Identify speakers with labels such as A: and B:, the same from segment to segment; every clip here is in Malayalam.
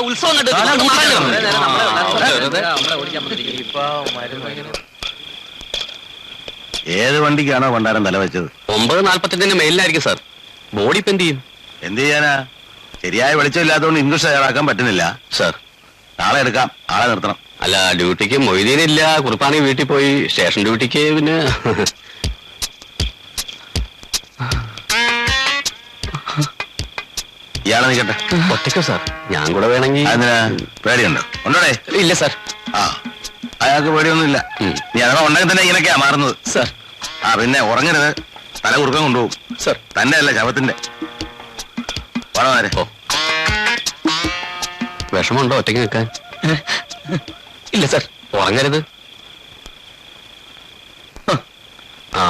A: ഉത്സവം
B: ഏത് വണ്ടിക്കാണോ പണ്ടാരം തല വെച്ചത്?
A: 9:45 മെയിലായിരിക്കും സാർ. ബോഡി ഇപ്പൊ എന്ത് ചെയ്യും?
B: എന്ത് ചെയ്യാനാ? ശരിയായ വെളിച്ചമില്ലാത്തതുകൊണ്ട് ഇൻക്വസ്റ്റ് തയ്യാറാക്കാൻ പറ്റുന്നില്ല
A: സാർ.
B: നാളെ എടുക്കാം, ആളെ നിർത്തണം.
A: അല്ല, ഡ്യൂട്ടിക്ക് മൊയ്തീനില്ല, കുറുപ്പാണി വീട്ടിൽ പോയി. സ്റ്റേഷൻ ഡ്യൂട്ടിക്ക് പിന്നെ
B: ഇയാളെ നിൽക്കട്ടെ.
A: ഒറ്റയ്ക്കോ സാർ? ഞാൻ കൂടെ വേണമെങ്കിൽ.
B: അതിന് പേടിയുണ്ടോ? ഉണ്ടോടെ?
A: ഇല്ല സാർ.
B: ആ, അയാൾക്ക് പേടിയൊന്നുമില്ല. നീ അഥവാ ഉണ്ടെങ്കിൽ തന്നെ ഇങ്ങനെയൊക്കെയാ മാറുന്നത്
A: സാർ.
B: ആ, പിന്നെ ഉറങ്ങരുത്, തല കുറുക്കം കൊണ്ടുപോകും
A: സാർ.
B: തന്റെ അല്ല, ശവത്തിന്റെ. വളരെ
A: ഓ, വിഷമുണ്ടോ ഒറ്റയ്ക്ക് നിൽക്കാൻ? ഇല്ല സാർ. ഉറങ്ങരുത്. ആ,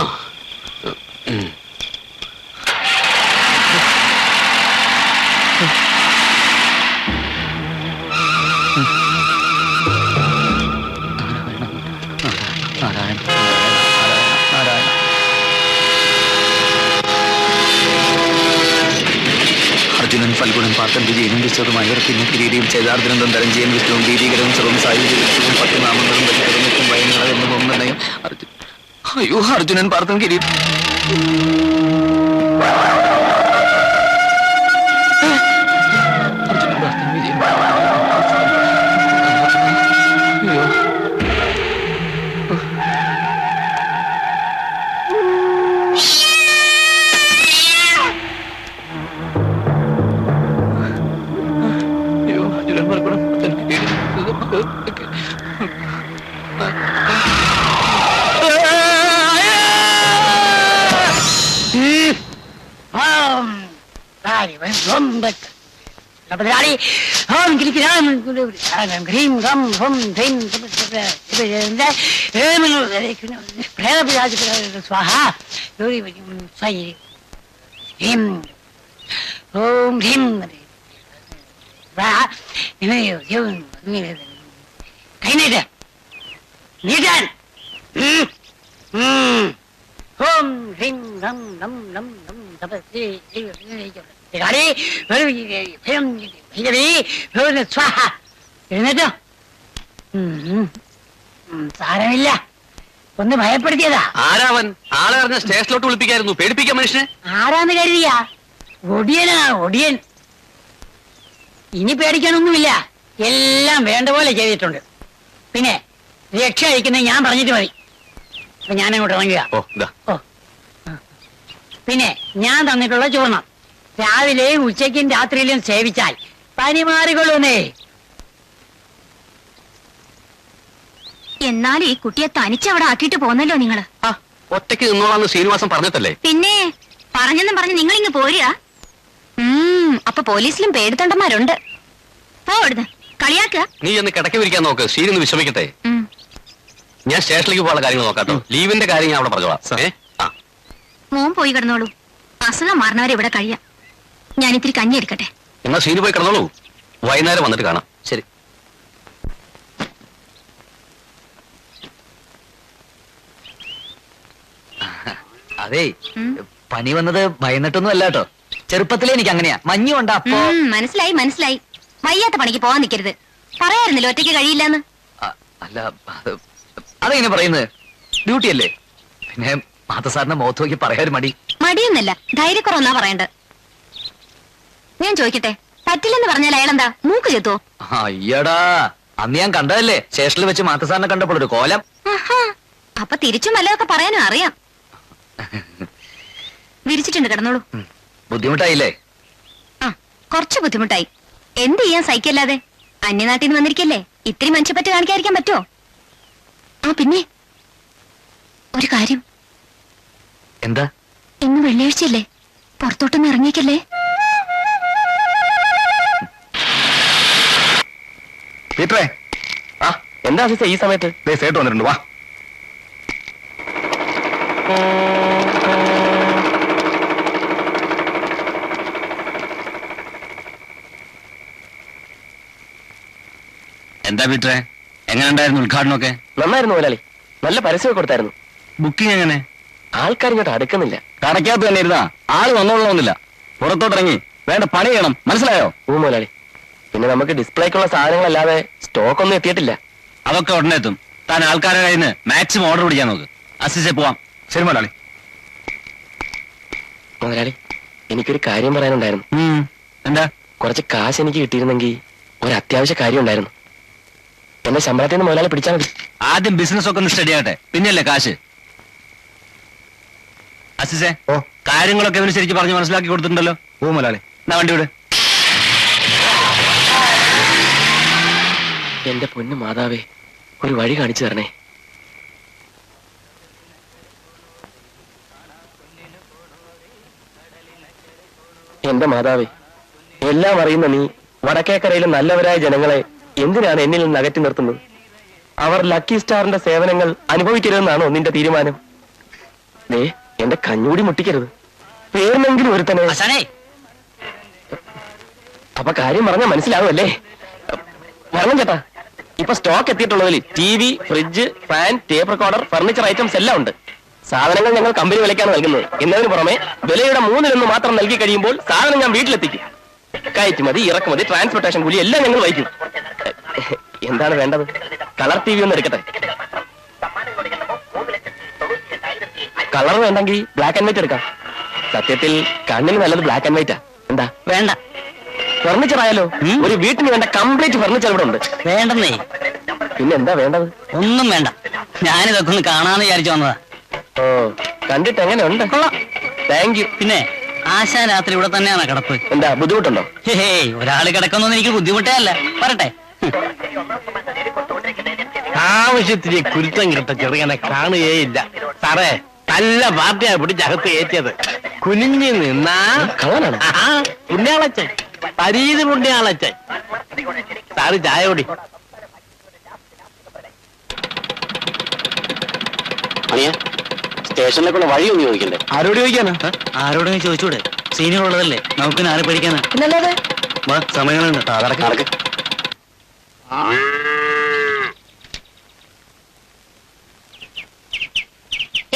C: അർജുനൻ ഫൽഗുണൻ പാർത്തൻ വിജയനും വിശ്വതുമായ പിന്നെ കിരീടിയും ചേതാർജുനന്ദം ധരഞ്ജയൻ വിഷ്ണുവും ഭീതികരവും സർവം സായുധവും 10 നാമങ്ങളും വെച്ചാലും ഭയങ്ങളെ എന്ന് പോകുന്നുണ്ടെങ്കിൽ അയ്യോ, അർജുനൻ പാർത്തൻ കിരീടം. അർജുനൻ പാർത്തൻ വിജയൻ. അയ്യോ,
D: എഴുന്നേറ്റോ? സാരമില്ല, ഒന്ന് ഭയപ്പെടുത്തിയതാ.
A: ആരാവൻ? ആളെ അറിഞ്ഞ സ്റ്റേഷനിലോട്ട് വിളിപ്പിക്കായിരുന്നു, പേടിപ്പിക്കാൻ മനുഷ്യനെ.
D: ആരാന്ന് കരുതിയാ? ഒടിയനാ, ഒടിയൻ. ഇനി പേടിക്കാനൊന്നുമില്ല, എല്ലാം വേണ്ട പോലെ ചെയ്തിട്ടുണ്ട്. പിന്നെ രക്ഷ അയക്കുന്നത് ഞാൻ പറഞ്ഞിട്ട് മതി. അപ്പൊ ഞാൻ അങ്ങോട്ട് ഇറങ്ങുക. ഓ, പിന്നെ ഞാൻ തന്നിട്ടുള്ള ചൂർണം രാവിലെയും ഉച്ചയ്ക്കും രാത്രിയിലും സേവിച്ചാൽ പനി മാറിക്കൊള്ളുന്നേ.
E: എന്നാൽ ഈ കുട്ടിയെ തനിച്ചവിടെ ആക്കിയിട്ട് പോന്നല്ലോ നിങ്ങള്.
A: ഒറ്റയ്ക്ക് നിന്നോളാന്ന് ശ്രീനിവാസൻ പറഞ്ഞിട്ടല്ലേ?
E: പിന്നെ പറഞ്ഞെന്നും പറഞ്ഞ് നിങ്ങൾ ഇങ്ങ് പോരുക. അപ്പൊ പോലീസിലും പേടിത്തൊണ്ടന്മാരുണ്ട്. പോടുന്ന് കളിയാക്ക.
A: നീ ഒന്ന് കിടക്കി വിരിക്കാൻ നോക്ക്, ശ്രീനി വിശ്രമിക്കട്ടെ. ഞാൻ സ്റ്റേഷനിലേക്ക് പോകാനുള്ള കാര്യങ്ങൾ നോക്കാട്ടോ. ലീവിന്റെ കാര്യം ഞാൻ അവിടെ പറഞ്ഞോളാം.
E: മോൻ പോയി കിടന്നോളൂ, അസുഖം മാറുന്നവരെ ഇവിടെ കഴിയാം. ഞാൻ ഇത്തിരി കഞ്ഞി എടുക്കട്ടെ.
A: എന്നാ ശ്രീനി പോയി കിടന്നോളൂ, വൈകുന്നേരം വന്നിട്ട് കാണാം. ശരി.
C: അതെ, പനി വന്നത് ഭയന്നിട്ടൊന്നും അല്ല കേട്ടോ. ചെറുപ്പത്തിലേ എനിക്ക് അങ്ങനെയാ. മഞ്ഞുണ്ട് അപ്പൊ.
E: മനസ്സിലായി മനസ്സിലായി. വയ്യാത്ത പണിക്ക് പോവാൻ നിൽക്കരുത്. പറയാറുന്നില്ല ഒറ്റയ്ക്ക് കഴിയില്ലെന്ന്.
C: അല്ല, അതെങ്ങനെ പറയുന്നത്? ഡ്യൂട്ടിയല്ലേ. പിന്നെ മാധസാറിന്റെ മുഖത്ത് നോക്കി പറയാൻ മടി.
E: മടിയൊന്നല്ല, ധൈര്യക്കുറവെന്നാ പറയണ്ടത്. ഞാൻ ചോദിക്കട്ടെ, പറ്റില്ലെന്ന് പറഞ്ഞാൽ അയാളെന്താ മൂക്ക് ചെത്തോ?
C: അയ്യടാ, അന്ന് ഞാൻ കണ്ടതല്ലേ സ്റ്റേഷനിൽ വെച്ച് മാധസാറിനെ കണ്ടപ്പോൾ ഒരു കോലം.
E: അപ്പൊ തിരിച്ചും വല്ലതൊക്കെ പറയാനും അറിയാം. വിരിച്ചിട്ടുണ്ട്, കിടന്നോളൂ.
C: ബുദ്ധിമുട്ടായില്ലേ?
E: കുറച്ച് ബുദ്ധിമുട്ടായി. എന്ത് ചെയ്യാൻ, സഹിക്കല്ലാതെ. അന്യനാട്ടിൽ നിന്ന് വന്നിരിക്കല്ലേ, ഇത്തിരി മനുഷ്യപ്പറ്റ് കാണിക്കാതിരിക്കാൻ പറ്റുമോ? പിന്നെ ഒരു കാര്യം.
C: എന്താ?
E: ഇന്ന് വെള്ളിയാഴ്ചയല്ലേ, പുറത്തോട്ടൊന്നും ഇറങ്ങിക്കല്ലേ.
B: പീറ്ററേ,
A: എന്താ ഈ സമയത്ത്?
B: സേട്ട് വന്നിട്ടുണ്ട്, വാ.
C: എന്താ പീറ്ററേ, എങ്ങനെ ഉണ്ടായിരുന്നു ഉദ്ഘാടനമൊക്കെ?
A: നന്നായിരുന്നു മുതലാളി, നല്ല പരസ്യമൊക്കെ കൊടുത്തായിരുന്നു.
C: ബുക്കിംഗ് എങ്ങനെ?
A: ആൾക്കാർ ഇങ്ങോട്ട് അടുക്കുന്നില്ല.
C: കടക്കകത്ത് തന്നെ ഇരുന്നാ ആള് വന്നോളണമെന്നില്ല. പുറത്തോട്ടിറങ്ങി
B: വേണ്ട പണി ചെയ്യണം, മനസ്സിലായോ?
F: മുതലാളി, പിന്നെ നമുക്ക് ഡിസ്പ്ലേക്കുള്ള സാധനങ്ങളല്ലാതെ സ്റ്റോക്ക് ഒന്നും എത്തിയിട്ടില്ല.
B: അതൊക്കെ ഉടനെ എത്തും. താൻ ആൾക്കാരുടെ കയ്യിൽ നിന്ന് മാക്സിമം ഓർഡർ പിടിക്കാൻ നോക്ക്. അസിസ്റ്റേ പോവാം. ശരി മുതലാളി.
F: മുതലാളി, എനിക്കൊരു കാര്യം പറയാനുണ്ടായിരുന്നു.
B: എന്താ?
F: കുറച്ച് കാശ് എനിക്ക് കിട്ടിയിരുന്നെങ്കിൽ ഒരു അത്യാവശ്യ കാര്യം ഉണ്ടായിരുന്നു. എന്നെ ശമ്പളത്തിൽ നിന്ന് മുതലാളി പിടിച്ചാൽ മതി.
B: ആദ്യം ബിസിനസ് ഒക്കെ ഒന്ന് സ്റ്റഡി ആകട്ടെ, പിന്നെയല്ലേ കാശ്. അസിസ്റ്റേ, കാര്യങ്ങളൊക്കെ ഇവന് ശരിക്കും പറഞ്ഞ് മനസ്സിലാക്കി കൊടുത്തിട്ടുണ്ടല്ലോ. മുതലാളി, എന്നാ വണ്ടി വിട്.
F: എന്റെ പൊന്നു മാതാവേ, ഒരു വഴി കാണിച്ചു തരണേ. എന്റെ മാതാവേ, എല്ലാം അറിയുന്ന നീ വടക്കേക്കരയിലെ നല്ലവരായ ജനങ്ങളെ എന്തിനാണ് എന്നിൽ നിന്ന് അകറ്റി നിർത്തുന്നത്? അവർ ലക്കി സ്റ്റാറിന്റെ സേവനങ്ങൾ അനുഭവിക്കരുതെന്നാണോ നിന്റെ തീരുമാനം? ദേ, എന്റെ കഞ്ഞൂടി മുട്ടിക്കരുത്. പേരിനെങ്കിലും ഒരുത്തനെ. അപ്പൊ കാര്യം പറഞ്ഞാൽ മനസ്സിലാവുമല്ലേ? വരണം ചേട്ടാ. ഇപ്പൊ സ്റ്റോക്ക് എത്തിയിട്ടുള്ളതിൽ TV, fridge, fan, tape recorder, furniture items എല്ലാം ഉണ്ട്. സാധനങ്ങൾ ഞങ്ങൾ കമ്പനി വിലയ്ക്കാണ് നൽകുന്നത്. എന്നതിന് പുറമെ വിലയുടെ 1/3 മാത്രം നൽകി കഴിയുമ്പോൾ സാധനം ഞാൻ വീട്ടിലെത്തിക്കും. കയറ്റുമതി, ഇറക്കുമതി, ട്രാൻസ്പോർട്ടേഷൻ കൂലി എല്ലാം ഞങ്ങൾ വഹിക്കും. എന്താണ് വേണ്ടത്? കളർ TV ഒന്ന് എടുക്കട്ടെ. കളർ വേണ്ടെങ്കിൽ ബ്ലാക്ക് ആൻഡ് വൈറ്റ് എടുക്കാം. സത്യത്തിൽ കണ്ണിന് നല്ലത് ബ്ലാക്ക് ആൻഡ് വൈറ്റാ. എന്താ?
D: വേണ്ട.
F: ഫർണിച്ചർ ആയാലോ? ഒരു വീട്ടിന് വേണ്ട കംപ്ലീറ്റ് ഫർണിച്ചർ ഇവിടെ ഉണ്ട്.
D: വേണ്ടെന്നേ.
F: പിന്നെ എന്താ വേണ്ടത്?
D: ഒന്നും വേണ്ട. ഞാനിതൊക്കെ ഒന്ന് കാണാന്ന് വിചാരിച്ചു വന്നതാ.
F: ഓ, കണ്ടിട്ട് എങ്ങനെയുണ്ട്? Thank you.
D: പിന്നെ ആശാൻ രാത്രി ഇവിടെ തന്നെയാണ് കിടപ്പ്.
F: എന്താ ബുദ്ധിമുട്ടുണ്ടോ?
D: ഹേയ്, ഒരാള് കിടക്കുന്നൊന്നും എനിക്ക് ബുദ്ധിമുട്ടേ അല്ല. പറട്ടെ.
G: ആവശ്യത്തിന് കുരുത്തം കിട്ട ചെറുകനെ കാണുകയില്ല സാറേ. നല്ല പാർട്ടിയാണ് പിടിച്ചകത്ത് കയറ്റിയത്. കുനിഞ്ഞു നിന്നാ
F: കളനാണ്.
G: പുണ്യാളച്ചൻ, പരീത് പുണ്യാളച്ചൻ. സാറ് ചായ കുടി.
F: സ്റ്റേഷനിലേക്കുള്ള വഴി ഒന്ന് ചോദിക്കണ്ടേ?
G: ആരോട് ചോദിക്കാനാ?
D: ആരോടെങ്കിലും ചോദിച്ചൂടെ? സീനിയർ ഉള്ളതല്ലേ, നമുക്ക് ആരെ പഠിക്കാനാ?
F: പിന്നല്ലാതെ.
G: സമയങ്ങളുണ്ട്.
F: നടക്ക്.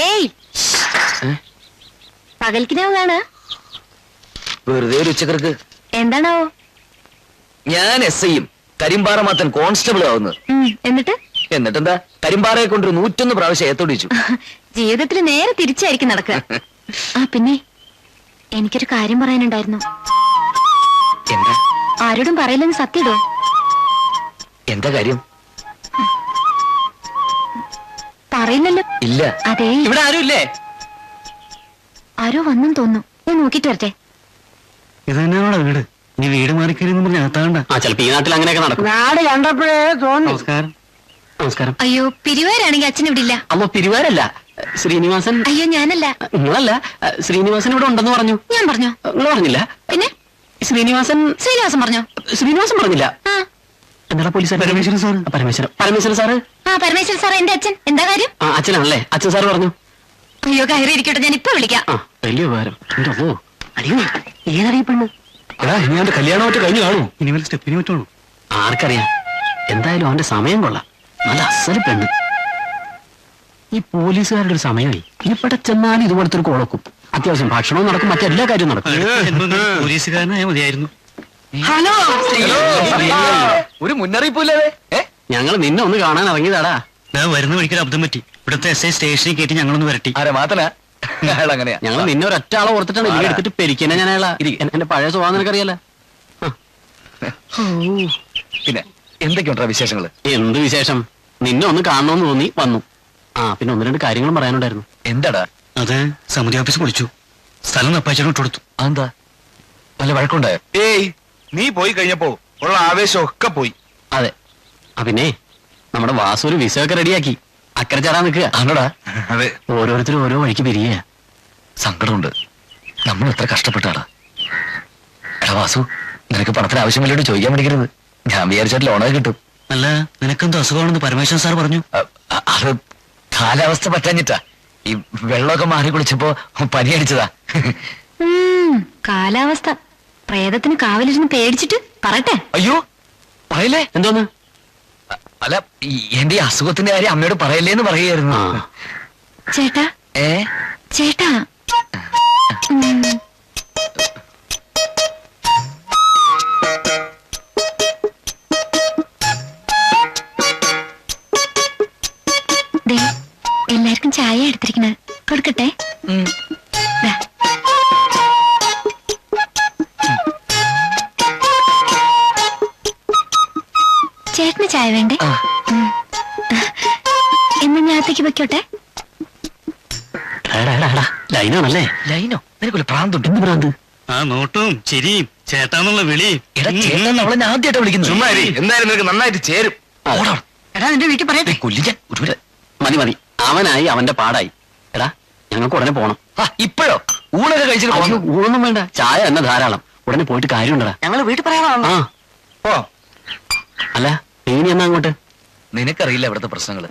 E: ഏയ്, പകൽക്കിനാവ് കാണാ?
B: വെറുതെ ഒരു ഉച്ചക്കർക്ക്.
E: എന്താണാവോ?
B: ഞാൻ SI-യും കരിമ്പാറ മാത്തൻ കോൺസ്റ്റബിൾ ആവുന്നത്. എന്നിട്ടെന്താ, കരിമ്പാറയെ കൊണ്ടൊരു 101 പ്രാവശ്യം ഏത്തോടിച്ചു.
E: ജീവിതത്തിൽ നേരെ തിരിച്ചായിരിക്കും നടക്കുക. ആ പിന്നെ എനിക്കൊരു കാര്യം പറയാനുണ്ടായിരുന്നു.
B: എന്താ?
E: ആരോടും പറയില്ലെന്ന് സത്യടോ.
B: എന്താ കാര്യം?
E: പറയില്ലല്ലോ.
B: ഇല്ല.
E: അതെ,
B: ഇവിടെ ആരും ഇല്ലേ?
E: ആരോ വന്നും തോന്നുന്നു. ഞാൻ നോക്കിട്ട് വരട്ടെ.
D: ഇത് തന്നെയാണോ വീട്? നീ വീട് മാറിക്കരുന്ന് പറഞ്ഞ അകത്താണ്ട.
A: ആ ചിലപ്പോ ഈ നാട്ടിൽ അങ്ങനെയൊക്കെ നടക്കും.
D: നാട് കണ്ടപ്പോഴേ തോന്നി.
A: നമസ്കാരം. നമസ്കാരം.
E: അയ്യോ, പിരിവാരാണെങ്കിൽ അച്ഛൻ ഇവിടെ ഇല്ല.
A: അമ്മ പിരിവാരല്ല, ശ്രീനിവാസൻ.
E: അയ്യോ, ഞാനല്ല.
A: നിങ്ങളല്ല, ശ്രീനിവാസൻ ഇവിടെ ഉണ്ടെന്ന് പറഞ്ഞു.
E: ഞാൻ പറഞ്ഞോ?
A: നിങ്ങൾ പറഞ്ഞില്ല.
E: പിന്നെ
A: ശ്രീനിവാസൻ
E: പറഞ്ഞോ?
A: ശ്രീനിവാസൻ പറഞ്ഞില്ല.
E: ആ
A: എന്താ police? Parameswaran sir. Parameswaran sir.
E: ആ പരമേശ്വരൻ സാർ എന്റെ അച്ഛൻ. എന്താ കാര്യം?
A: ആ അച്ഛനാണല്ലേ? അച്ഛൻ സാറ് പറഞ്ഞു.
E: അയ്യോ, കയറി ഇരിക്കട്ടെ, ഞാൻ ഇപ്പൊ വിളിക്കാം.
A: ആ വലിയ ഉപകാരം. എന്റെ ഓ അടിയോ, ഏതറിയപ്പെണ്ണ്?
G: ഇനി അവന്റെ കല്യാണം മറ്റു കഴിഞ്ഞു കാണൂ.
D: ഇനി വല്ല സ്റ്റെപ്പിന് പറ്റുള്ളൂ.
A: ആർക്കറിയാം. എന്തായാലും അവന്റെ സമയം കൊള്ളാം. നല്ല അസല് പെണ്ണ്. ഈ പോലീസുകാരുടെ ഒരു സമയമായി. ഇവിടെ ചെന്നാലും ഇതുപോലത്തെ ഒരു കോളക്കും. അത്യാവശ്യം ഭക്ഷണവും നടക്കും, മറ്റെല്ലാ കാര്യവും നടക്കും.
D: പോലീസുകാരനായ മതിയായിരുന്നു.
A: ഹലോ.
B: ഒരു മുന്നറിയിപ്പില്ലാതെ
A: ഞങ്ങൾ നിന്നെ ഒന്ന് കാണാൻ ഇറങ്ങിയതാടാ.
D: വരുന്ന വഴിക്കൊരു അബദ്ധം പറ്റി. ഇവിടുത്തെ SI സ്റ്റേഷനിൽ കയറ്റി ഞങ്ങളൊന്ന് വരട്ടി.
B: ആരെ മാത്തനാ? അയാൾ അങ്ങനെയാ.
A: ഞങ്ങൾ നിന്നെ ഒരൊറ്റ ആളെ ഓർത്തിട്ടാണ് ഇങ്ങനെ എടുത്തിട്ട് പെരിക്കന്നെ. ഞാൻ അയാളാ. എന്റെ പഴയ സ്വഭാവം നിനക്കറിയാലോ.
B: പിന്നെ എന്തൊക്കെയുണ്ടാ വിശേഷങ്ങള്?
A: എന്ത് വിശേഷം? നിന്നെ ഒന്ന് കാണണമെന്ന് തോന്നി വന്നു. ആ പിന്നെ 1-2 കാര്യങ്ങളും പറയാനുണ്ടായിരുന്നു.
B: എന്താടാ?
D: അത് സമിതി ഓഫീസ് പൊളിച്ചു. സ്ഥലം നപ്പാച്ചോട്ട് കൊടുത്തു.
B: അതെന്താ? വല്ല വഴക്കുണ്ടായോ?
C: ഏയ്, നീ പോയി കഴിഞ്ഞപ്പോ ഉള്ള ആവേശം ഒക്കെ പോയി.
A: അതെ. ആ പിന്നെ നമ്മുടെ വാസു ഒരു വിസ ഒക്കെ റെഡിയാക്കി അക്കരെ ചേരാൻ നിൽക്കുക.
B: ആണോടാ?
C: അതെ,
A: ഓരോരുത്തരും ഓരോ വഴിക്ക് പിരിയ.
B: സങ്കടമുണ്ട്. നമ്മൾ എത്ര കഷ്ടപ്പെട്ടാടാ. എടാ വാസു, നിനക്ക് പണത്തിന് ആവശ്യമില്ലോട് ചോദിക്കാൻ പഠിക്കരുത്. ഞാൻ വിചാരിച്ചാൽ ലോണൊക്കെ കിട്ടും.
D: അല്ല, നിനക്കെന്തോ അസുഖമാണെന്ന് പരമേശ്വരൻ സാർ പറഞ്ഞു.
B: അത് കാലാവസ്ഥ പറ്റാഞ്ഞിട്ടാ. ഈ വെള്ളമൊക്കെ മാറി കുളിച്ചപ്പോ പനി അടിച്ചതാ.
E: കാലാവസ്ഥ. പ്രേതത്തിന് കാവലിരുന്ന് പേടിച്ചിട്ട് പറട്ടെ.
B: അയ്യോ പറയല്ലേ.
A: എന്തോന്ന്?
B: അല്ല, എന്റെ ഈ അസുഖത്തിന്റെ കാര്യം അമ്മയോട് പറയല്ലേന്ന് പറയുകയായിരുന്നു.
E: ചേട്ടാ, ചേട്ടാ. ചായ എടുത്തിരിക്കണത് കൊടുക്കട്ടെ? ദാ. ചേട്ടന് ചായ വേണ്ടേ? എന്നാ ഞാൻ അകത്തേക്ക് വെക്കോട്ടെ?
A: ലൈനാണല്ലേ?
B: ലൈനോ? നിനക്കൊരു പ്രാന്തുണ്ട്.
A: എന്ത് ഭ്രാന്ത്?
G: ആ നോട്ടും ചിരിയും ചേട്ടാന്നുള്ള വിളി.
B: എടാ ചേട്ടൻ അവളെ ഞാൻ ആദ്യമായിട്ട് വിളിക്കുന്നു.
C: എന്തായാലും നിനക്ക് നന്നായിട്ട് ചേരും.
B: ഓടാ.
D: എടാ നിന്റെ വീട്ടിൽ പറയട്ടെ.
B: കൊല്ലിക്കാൻ ഒരു
A: മതി മതി, അവനായി അവന്റെ പാടായി. എടാ ഞങ്ങൾക്ക് ഉടനെ പോണം.
B: ഇപ്പോഴോ? ഊണൊക്കെ കഴിച്ചിട്ട്
A: അയ്യോ,
B: പോകുന്നു.
A: ഊണൊന്നും വേണ്ട, ചായ തന്നെ ധാരാളം. ഉടനെ പോയിട്ട് കാര്യമുണ്ടടാ.
D: ഞങ്ങൾ വീട്ടിൽ പറയാനാണോ?
A: ആ അല്ല ഇനി എന്നാ അങ്ങോട്ട്?
B: നിനക്കറിയില്ല ഇവിടുത്തെ പ്രശ്നങ്ങള്.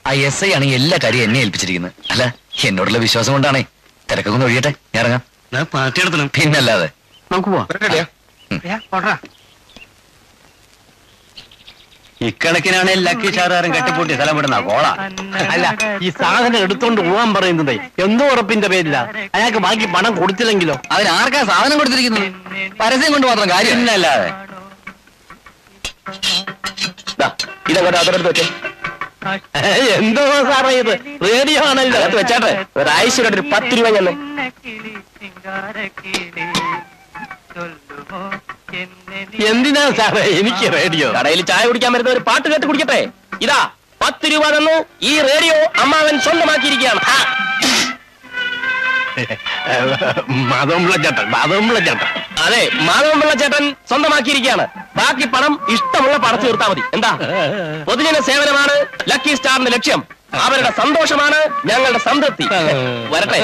B: ആ SI ആണ് എല്ലാ കാര്യം എന്നെ ഏൽപ്പിച്ചിരിക്കുന്നത്. അല്ല എന്നോടുള്ള വിശ്വാസം കൊണ്ടാണേ. തിരക്കൊക്കെ ഒന്ന് ഒഴിയട്ടെ, ഞാൻ ഇറങ്ങാം.
G: പാർട്ടി നടത്തണം.
B: പിന്നല്ലാതെ.
A: നമുക്ക് പോവാം.
G: ഇക്കണക്കിനാണ് ലക്കി ഷാറുകാരൻ കെട്ടിപ്പൂട്ടി സ്ഥലം വിടുന്ന കോള. അല്ല ഈ സാധനം എടുത്തോണ്ട് പോവാൻ പറയുന്നത് എന്തോ ഉറപ്പിന്റെ പേരില്ല. അയാൾക്ക് ബാക്കി പണം കൊടുത്തില്ലെങ്കിലോ?
B: അതിനാർക്കാ സാധനം കൊടുത്തിരിക്കുന്നത്? പരസ്യം കൊണ്ട് മാത്രം കാര്യം.
G: പിന്നല്ലാതെ.
F: ഇതങ്ങോട്ട് അതിനടുത്ത് വെച്ചേ.
G: എന്തോ സാറേ ഇത് റേഡിയോ ആണല്ലോ.
F: അകത്ത് വെച്ചാട്ടെ. ഒരാഴ്ചയുടെ ഒരു 10 രൂപ ഞാൻ
G: എന്തിനാ സാറേ എനിക്ക് റേഡിയോ?
F: കടയിൽ ചായ കുടിക്കാൻ വരുന്ന ഒരു പാട്ട് കേട്ട് കുടിക്കട്ടെ. ഇതാ 10 രൂപ തന്നു. ഈ റേഡിയോ അമ്മാവൻ സ്വന്തമാക്കിയിരിക്കുകയാണ്.
G: മാധവൻപിള്ള ചേട്ടൻ.
F: അതെ, മാധവൻപിള്ള ചേട്ടൻ സ്വന്തമാക്കിയിരിക്കുകയാണ്. ബാക്കി പണം ഇഷ്ടമുള്ള പടച്ചു തീർത്താ മതി. എന്താ? പൊതുജന സേവനമാണ് ലക്കി സ്റ്റാറിന്റെ ലക്ഷ്യം. അവരുടെ സന്തോഷമാണ് ഞങ്ങളുടെ സംതൃപ്തി. വരട്ടെ.